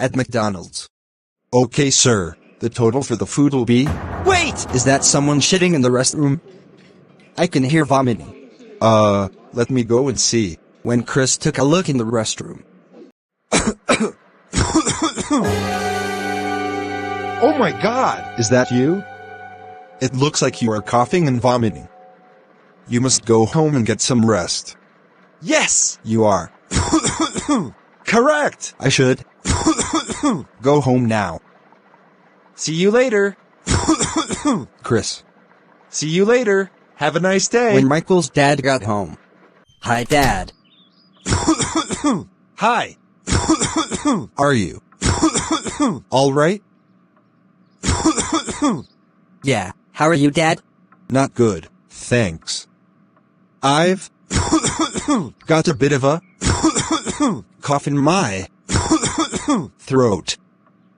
at McDonald's. Okay, sir. The total for the food will be... Wait! Is that someone shitting in the restroom? I can hear vomiting. Let me go and see. When Chris took a look in the restroom. Oh my God! Is that you? It looks like you are coughing and vomiting. You must go home and get some rest. Yes! You are. Correct! I should. Go home now. See you later. Chris. See you later. Have a nice day. When Michael's dad got home. Hi, Dad. Hi. Are you? All right? Yeah, how are you, Dad? Not good, thanks. I've got a bit of a cough in my throat.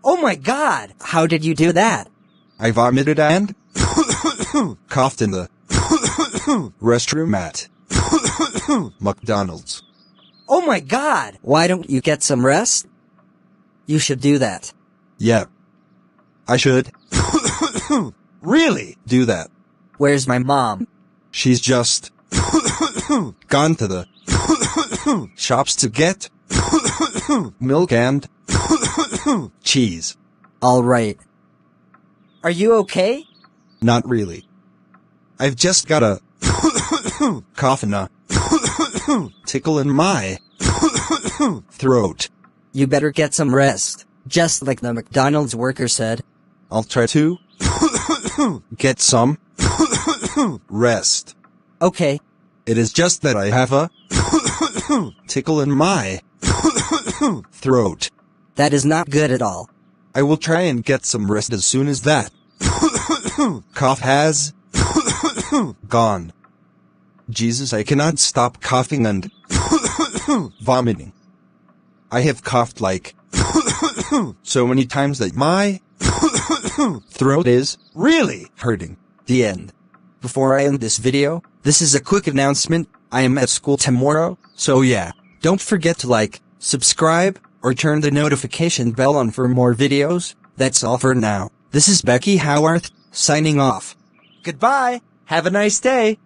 Oh my God! How did you do that? I vomited and coughed in the restroom at McDonald's. Oh my God! Why don't you get some rest? You should do that. Yep. I should Really? do that. Where's my mom? She's just gone to the shops to get milk and cheese. All right. Are you okay? Not really. I've just got a cough and a tickle in my throat. You better get some rest. Just like the McDonald's worker said. I'll try to get some rest. Okay. It is just that I have a tickle in my throat. That is not good at all. I will try and get some rest as soon as that cough has gone. Jesus, I cannot stop coughing and vomiting. I have coughed like so many times that my throat is Really? hurting. The end. Before I end this video, this is a quick announcement. I am at school tomorrow, so yeah, don't forget to like, subscribe, or turn the notification bell on for more videos. That's all for now. This is Becky Howarth, signing off. Goodbye. Have a nice day.